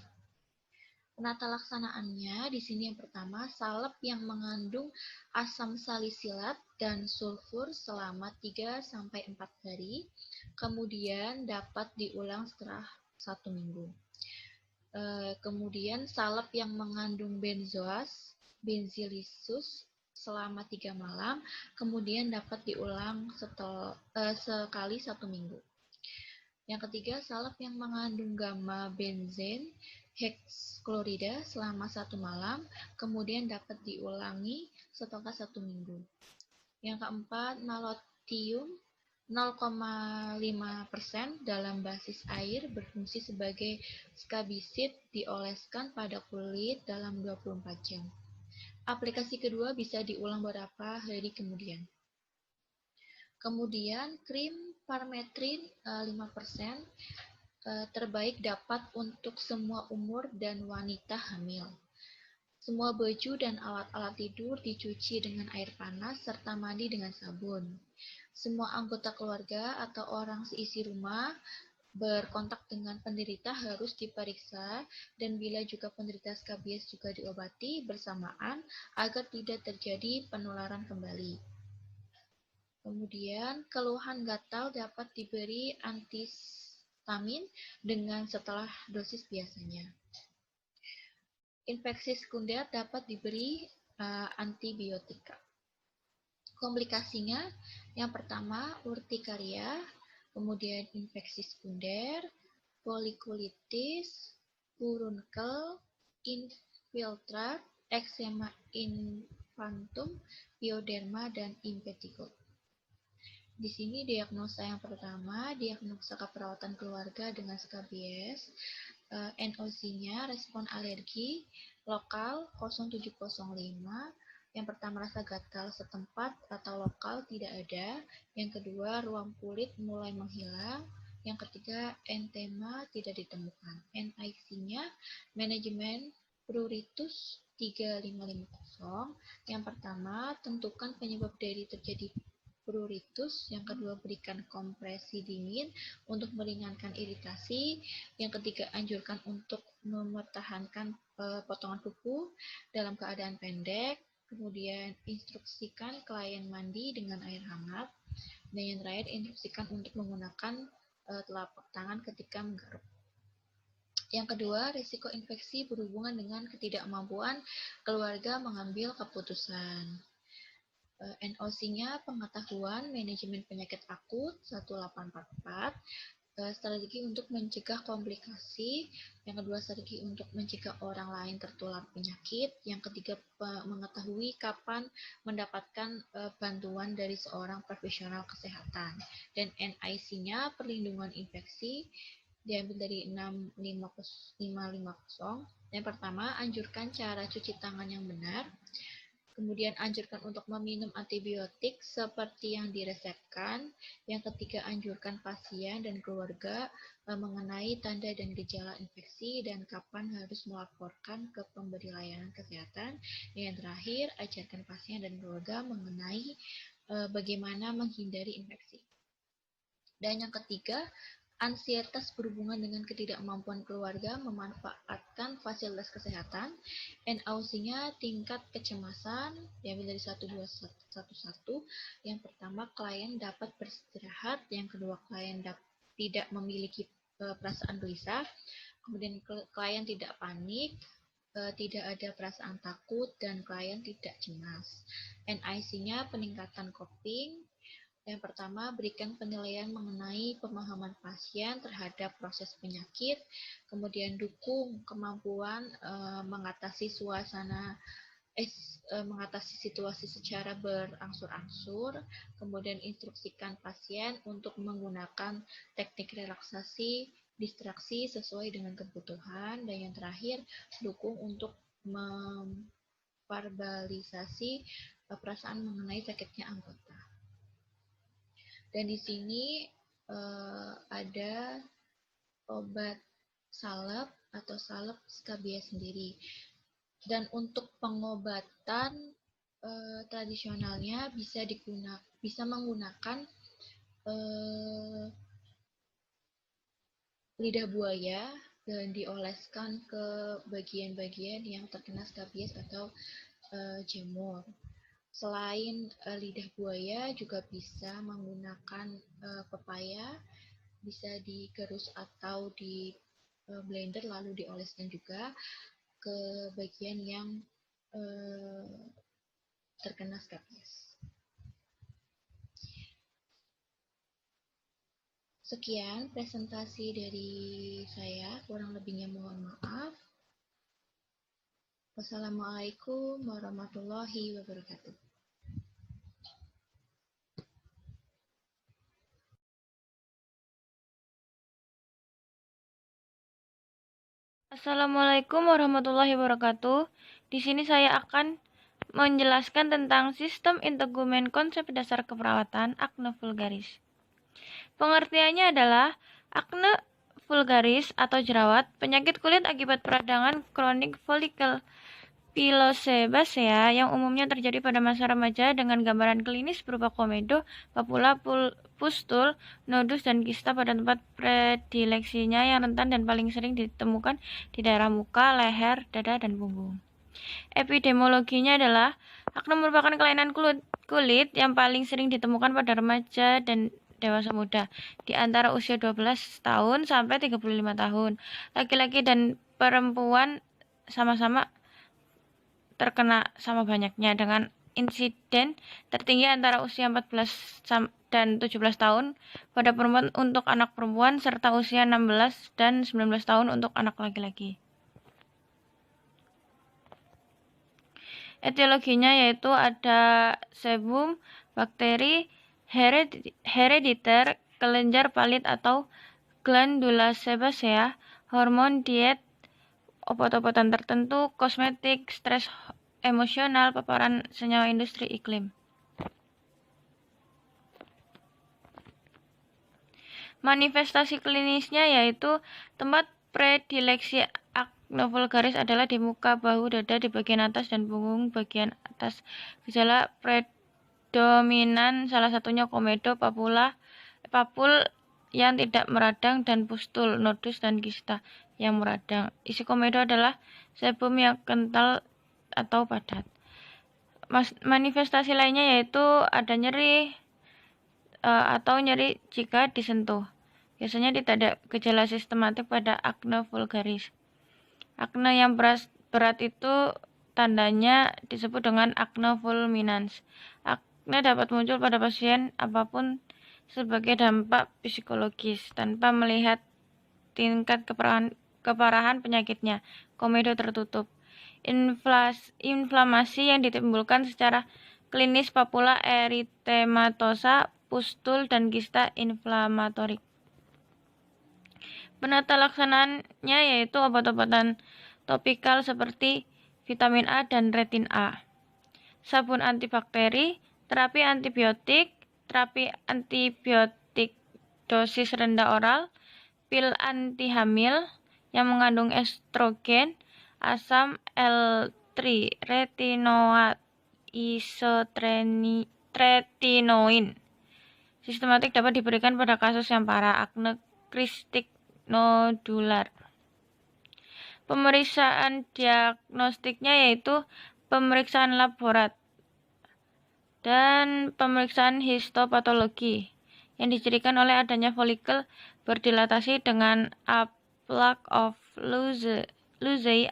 Penata laksanaannya di sini yang pertama, salep yang mengandung asam salisilat dan sulfur selama 3-4 hari, kemudian dapat diulang setelah 1 minggu. Kemudian salep yang mengandung benzoas, benzilisus selama 3 malam, kemudian dapat diulang sekali 1 minggu. Yang ketiga, salep yang mengandung gamma benzen hexklorida selama 1 malam, kemudian dapat diulangi setelah 1 minggu. Yang keempat, nalotium 0,5% dalam basis air berfungsi sebagai skabisid dioleskan pada kulit dalam 24 jam. Aplikasi kedua bisa diulang beberapa hari kemudian. Kemudian, krim parmetrin 5% terbaik dapat untuk semua umur dan wanita hamil. Semua baju dan alat-alat tidur dicuci dengan air panas serta mandi dengan sabun. Semua anggota keluarga atau orang seisi rumah berkontak dengan penderita harus diperiksa dan bila juga penderita skabies juga diobati bersamaan agar tidak terjadi penularan kembali. Kemudian, keluhan gatal dapat diberi antihistamin dengan setelah dosis biasanya. Infeksi sekunder dapat diberi antibiotika. Komplikasinya, yang pertama urtikaria, kemudian infeksi sekunder, folikulitis, furunkel, infiltrat, eksema infantum, pioderma, dan impetigo. Di sini diagnosa yang pertama, diagnosa keperawatan keluarga dengan skabies. NOC-nya respon alergi lokal 0705. Yang pertama rasa gatal setempat atau lokal tidak ada. Yang kedua ruam kulit mulai menghilang. Yang ketiga entema tidak ditemukan. NIC-nya manajemen pruritus 3550. Yang pertama tentukan penyebab dari terjadi pruritus, yang kedua berikan kompresi dingin untuk meringankan iritasi, yang ketiga anjurkan untuk mempertahankan potongan kuku dalam keadaan pendek, kemudian instruksikan klien mandi dengan air hangat, dan yang terakhir instruksikan untuk menggunakan telapak tangan ketika menggaruk. Yang kedua, risiko infeksi berhubungan dengan ketidakmampuan keluarga mengambil keputusan. NOC-nya pengetahuan manajemen penyakit akut 1844, strategi untuk mencegah komplikasi, yang kedua strategi untuk mencegah orang lain tertular penyakit, yang ketiga mengetahui kapan mendapatkan bantuan dari seorang profesional kesehatan, dan NIC-nya perlindungan infeksi diambil dari 6550. Yang pertama, anjurkan cara cuci tangan yang benar. Kemudian anjurkan untuk meminum antibiotik seperti yang diresepkan. Yang ketiga, anjurkan pasien dan keluarga mengenai tanda dan gejala infeksi dan kapan harus melaporkan ke pemberi layanan kesehatan. Yang terakhir, ajarkan pasien dan keluarga mengenai bagaimana menghindari infeksi. Dan yang ketiga, ansietas berhubungan dengan ketidakmampuan keluarga memanfaatkan fasilitas kesehatan. NOC-nya tingkat kecemasan diambil dari 1211. Yang pertama, klien dapat beristirahat. Yang kedua, klien tidak memiliki perasaan gelisah. Kemudian klien tidak panik, tidak ada perasaan takut, dan klien tidak cemas. NIC-nya peningkatan coping. Yang pertama, berikan penilaian mengenai pemahaman pasien terhadap proses penyakit, kemudian dukung kemampuan mengatasi situasi secara berangsur-angsur, kemudian instruksikan pasien untuk menggunakan teknik relaksasi, distraksi sesuai dengan kebutuhan, dan yang terakhir, dukung untuk memverbalisasi perasaan mengenai sakitnya anggota. Dan di sini ada obat salep atau salep skabies sendiri. Dan untuk pengobatan tradisionalnya bisa menggunakan lidah buaya dan dioleskan ke bagian-bagian yang terkena skabies atau jamur. Selain lidah buaya juga bisa menggunakan pepaya, bisa digerus atau di blender lalu dioleskan juga ke bagian yang terkena skabies. Sekian presentasi dari saya, kurang lebihnya mohon maaf. Wassalamualaikum warahmatullahi wabarakatuh. Assalamualaikum warahmatullahi wabarakatuh. Di sini saya akan menjelaskan tentang sistem integumen konsep dasar keperawatan akne vulgaris. Pengertiannya adalah akne vulgaris atau jerawat, penyakit kulit akibat peradangan kronik folikel pilosebacea yang umumnya terjadi pada masa remaja dengan gambaran klinis berupa komedo, papula, pustul, nodus, dan kista pada tempat predileksinya yang rentan dan paling sering ditemukan di daerah muka, leher, dada, dan punggung. Epidemiologinya adalah akne merupakan kelainan kulit yang paling sering ditemukan pada remaja dan dewasa muda di antara usia 12 tahun sampai 35 tahun. Laki-laki dan perempuan sama-sama terkena sama banyaknya dengan insiden tertinggi antara usia 14 dan 17 tahun pada perempuan untuk anak perempuan serta usia 16 dan 19 tahun untuk anak laki-laki. Etiologinya yaitu ada sebum, bakteri, herediter, kelenjar palit atau glandula sebacea, hormon, diet, obat-obatan tertentu, kosmetik, stres emosional, paparan senyawa industri, iklim. Manifestasi klinisnya yaitu tempat predileksi akne vulgaris adalah di muka, bahu, dada, di bagian atas, dan punggung bagian atas. Gejala predominan salah satunya komedo, papul yang tidak meradang, dan pustul, nodus, dan kista yang meradang. Isi komedo adalah sebum yang kental atau padat. Manifestasi lainnya yaitu ada nyeri atau nyeri jika disentuh. Biasanya tidak ada gejala sistematik pada akne vulgaris. Akne yang berat itu tandanya disebut dengan akne fulminans. Akne dapat muncul pada pasien apapun sebagai dampak psikologis tanpa melihat tingkat keparahan penyakitnya. Komedo tertutup. Inflamasi yang ditimbulkan secara klinis papula eritematosa, pustul, dan kista inflamatorik. Penata laksanaannya yaitu obat-obatan topikal seperti vitamin A dan retin A, sabun antibakteri, terapi antibiotik dosis rendah oral, pil anti hamil yang mengandung estrogen, asam L3, retinoat, isotretinoin. Sistematik dapat diberikan pada kasus yang parah, akne kristik nodular. Pemeriksaan diagnostiknya yaitu pemeriksaan laborat dan pemeriksaan histopatologi yang dicirikan oleh adanya folikel berdilatasi dengan a plaque of Lucey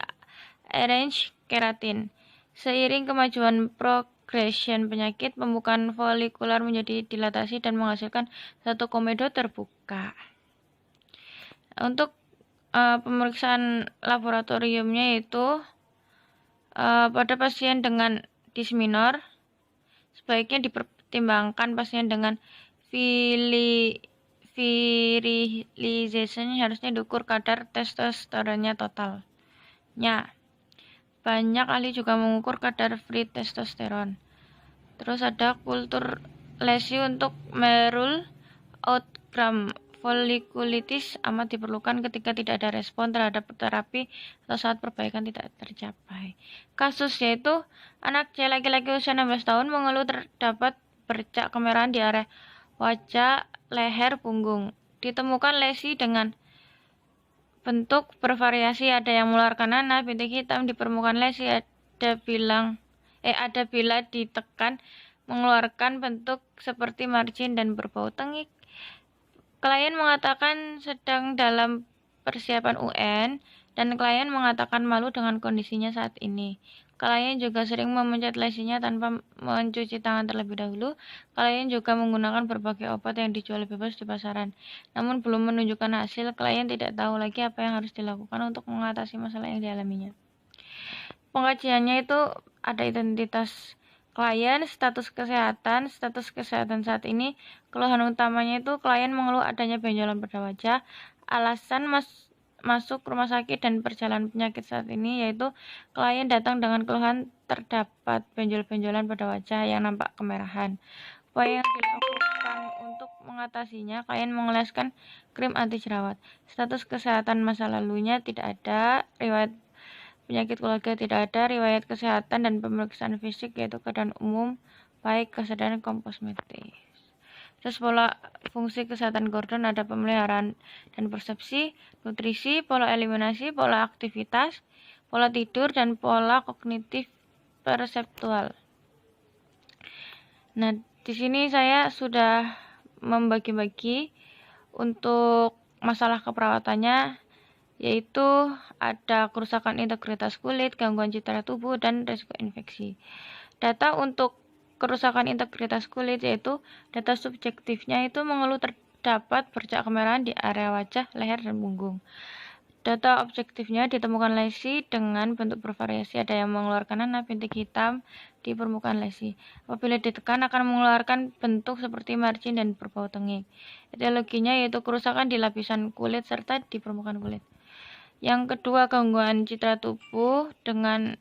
orange keratin. Seiring kemajuan progression penyakit, pembukaan folikular menjadi dilatasi dan menghasilkan satu komedo terbuka. Untuk pemeriksaan laboratoriumnya yaitu pada pasien dengan disminor sebaiknya dipertimbangkan pasien dengan virilization, harusnya diukur kadar testosteronnya totalnya. Banyak ahli juga mengukur kadar free testosteron. Terus ada kultur lesi untuk merule outgram. Folikulitis amat diperlukan ketika tidak ada respon terhadap terapi atau saat perbaikan tidak tercapai. Kasus yaitu anak C laki-laki usia 16 tahun mengeluh terdapat bercak kemerahan di area wajah, leher, punggung. Ditemukan lesi dengan bentuk bervariasi, ada yang mengeluarkan nanah, bintik hitam di permukaan lesi, ada bila ditekan mengeluarkan bentuk seperti margin dan berbau tengik. Klien mengatakan sedang dalam persiapan UN dan klien mengatakan malu dengan kondisinya saat ini. Klien juga sering memencet lesinya tanpa mencuci tangan terlebih dahulu. Klien juga menggunakan berbagai obat yang dijual bebas di pasaran. Namun belum menunjukkan hasil, klien tidak tahu lagi apa yang harus dilakukan untuk mengatasi masalah yang dialaminya. Pengkajiannya itu ada identitas klien, status kesehatan saat ini, keluhan utamanya itu klien mengeluh adanya benjolan pada wajah, alasan masuk rumah sakit dan perjalanan penyakit saat ini yaitu klien datang dengan keluhan terdapat benjol-benjolan pada wajah yang nampak kemerahan. Upaya yang dilakukan untuk mengatasinya, klien mengoleskan krim anti jerawat. Status kesehatan masa lalunya tidak ada, riwayat penyakit keluarga tidak ada, riwayat kesehatan dan pemeriksaan fisik yaitu keadaan umum, baik kesadaran kosmetik. Terus pola fungsi kesehatan Gordon ada pemeliharaan dan persepsi, nutrisi, pola eliminasi, pola aktivitas, pola tidur, dan pola kognitif perseptual. Nah, di sini saya sudah membagi-bagi untuk masalah keperawatannya, yaitu ada kerusakan integritas kulit, gangguan citra tubuh, dan risiko infeksi. Data untuk kerusakan integritas kulit yaitu data subjektifnya itu mengeluh terdapat bercak kemerahan di area wajah, leher, dan punggung. Data objektifnya ditemukan lesi dengan bentuk bervariasi, ada yang mengeluarkan nanah, bintik hitam di permukaan lesi. Apabila ditekan akan mengeluarkan bentuk seperti margin dan berbau tengik. Etiologinya yaitu kerusakan di lapisan kulit serta di permukaan kulit. Yang kedua, gangguan citra tubuh dengan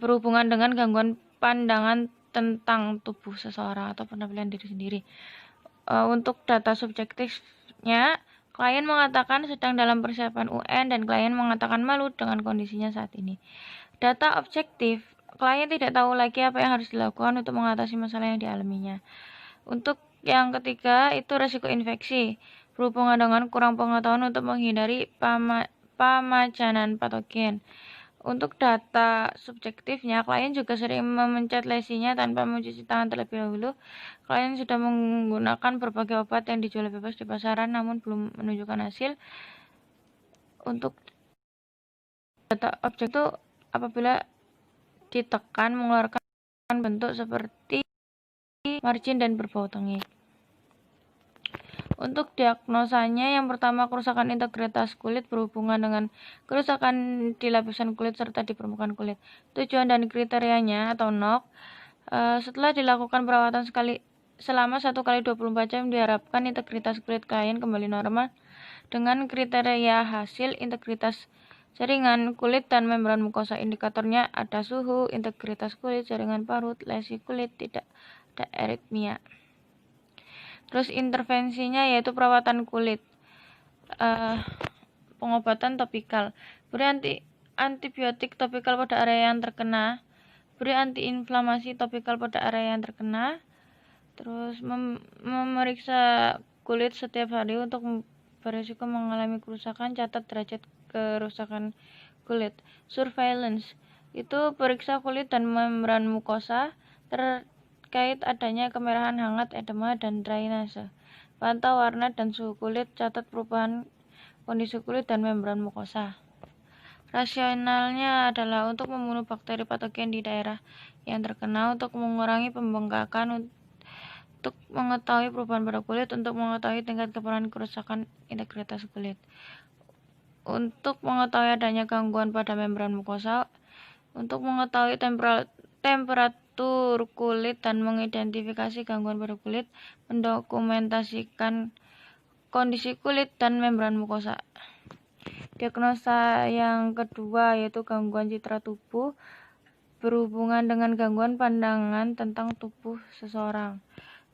berhubungan dengan gangguan pandangan tentang tubuh seseorang atau penampilan diri sendiri. Untuk data subjektifnya, klien mengatakan sedang dalam persiapan UN dan klien mengatakan malu dengan kondisinya saat ini. Data objektif, klien tidak tahu lagi apa yang harus dilakukan untuk mengatasi masalah yang dialaminya. Untuk yang ketiga, itu risiko infeksi, berhubungan dengan kurang pengetahuan untuk menghindari pemajanan patogen. Untuk data subjektifnya, klien juga sering memencet lesinya tanpa mencuci tangan terlebih dahulu. Klien sudah menggunakan berbagai obat yang dijual bebas di pasaran namun belum menunjukkan hasil. Untuk data objek itu apabila ditekan mengeluarkan bentuk seperti margin dan berbau tengik. Untuk diagnosanya, yang pertama kerusakan integritas kulit berhubungan dengan kerusakan di lapisan kulit serta di permukaan kulit. Tujuan dan kriterianya atau NOC, setelah dilakukan perawatan selama 1x24 jam diharapkan integritas kulit klien kembali normal dengan kriteria hasil integritas jaringan kulit dan membran mukosa. Indikatornya ada suhu, integritas kulit, jaringan parut, lesi kulit, tidak ada aritmia. Terus intervensinya yaitu perawatan kulit, pengobatan topikal, beri antibiotik topikal pada area yang terkena, beri antiinflamasi topikal pada area yang terkena, terus memeriksa kulit setiap hari untuk berisiko mengalami kerusakan, catat derajat kerusakan kulit. Surveillance itu periksa kulit dan membran mukosa terkait adanya kemerahan hangat, edema, dan drainase. Pantau warna dan suhu kulit, catat perubahan kondisi kulit dan membran mukosa. Rasionalnya adalah untuk membunuh bakteri patogen di daerah yang terkena, untuk mengurangi pembengkakan, untuk mengetahui perubahan pada kulit, untuk mengetahui tingkat keparahan kerusakan integritas kulit, untuk mengetahui adanya gangguan pada membran mukosa, untuk mengetahui temperatur kulit dan mengidentifikasi gangguan pada kulit, mendokumentasikan kondisi kulit dan membran mukosa. Diagnosa yang kedua yaitu gangguan citra tubuh berhubungan dengan gangguan pandangan tentang tubuh seseorang.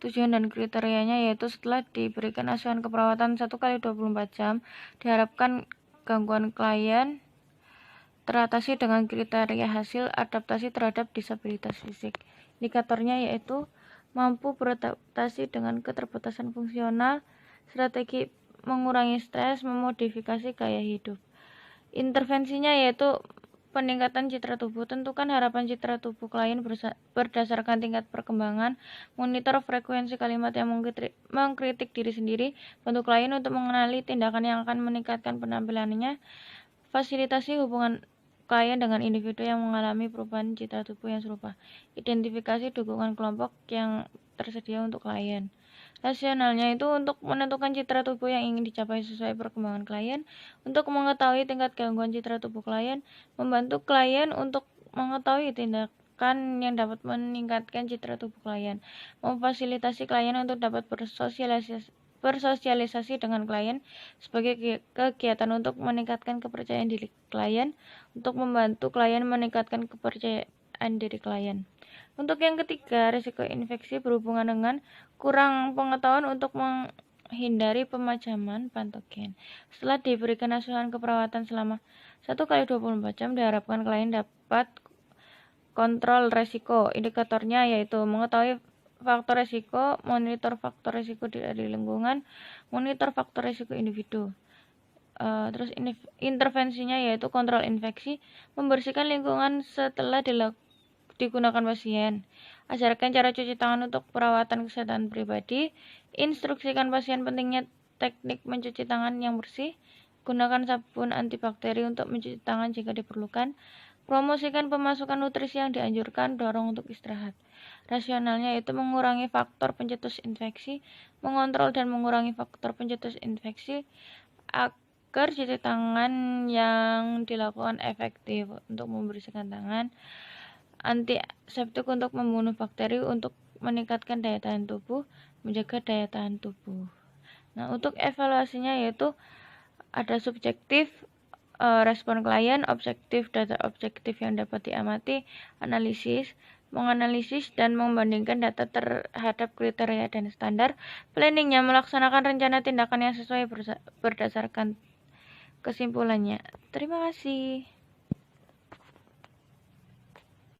Tujuan dan kriterianya yaitu setelah diberikan asuhan keperawatan 1x24 jam, diharapkan gangguan klien teratasi dengan kriteria hasil adaptasi terhadap disabilitas fisik. Indikatornya yaitu mampu beradaptasi dengan keterbatasan fungsional, strategi mengurangi stres, memodifikasi gaya hidup. Intervensinya yaitu peningkatan citra tubuh. Tentukan harapan citra tubuh klien berdasarkan tingkat perkembangan. Monitor frekuensi kalimat yang mengkritik diri sendiri. Bantu klien untuk mengenali tindakan yang akan meningkatkan penampilannya. Fasilitasi hubungan klien dengan individu yang mengalami perubahan citra tubuh yang serupa. Identifikasi dukungan kelompok yang tersedia untuk klien. Rasionalnya itu untuk menentukan citra tubuh yang ingin dicapai sesuai perkembangan klien, untuk mengetahui tingkat gangguan citra tubuh klien, membantu klien untuk mengetahui tindakan yang dapat meningkatkan citra tubuh klien, memfasilitasi klien untuk dapat bersosialisasi dengan klien sebagai kegiatan untuk meningkatkan kepercayaan diri klien, untuk membantu klien meningkatkan kepercayaan diri klien. Untuk yang ketiga, risiko infeksi berhubungan dengan kurang pengetahuan untuk menghindari pemajaman patogen. Setelah diberikan asuhan keperawatan selama 1x24 jam, diharapkan klien dapat kontrol resiko. Indikatornya yaitu mengetahui faktor resiko, monitor faktor resiko dari lingkungan, monitor faktor resiko individu. Terus intervensinya yaitu kontrol infeksi, membersihkan lingkungan setelah digunakan pasien, ajarkan cara cuci tangan untuk perawatan kesehatan pribadi, instruksikan pasien pentingnya teknik mencuci tangan yang bersih, gunakan sabun antibakteri untuk mencuci tangan jika diperlukan, promosikan pemasukan nutrisi yang dianjurkan, dorong untuk istirahat. Rasionalnya itu mengurangi faktor pencetus infeksi, mengontrol dan mengurangi faktor pencetus infeksi agar cuci tangan yang dilakukan efektif untuk membersihkan tangan, antiseptik untuk membunuh bakteri, untuk meningkatkan daya tahan tubuh, menjaga daya tahan tubuh. Nah, untuk evaluasinya yaitu ada subjektif, respon klien, objektif, data objektif yang dapat diamati, analisis, menganalisis dan membandingkan data terhadap kriteria dan standar. Planningnya melaksanakan rencana tindakan yang sesuai berdasarkan kesimpulannya. Terima kasih.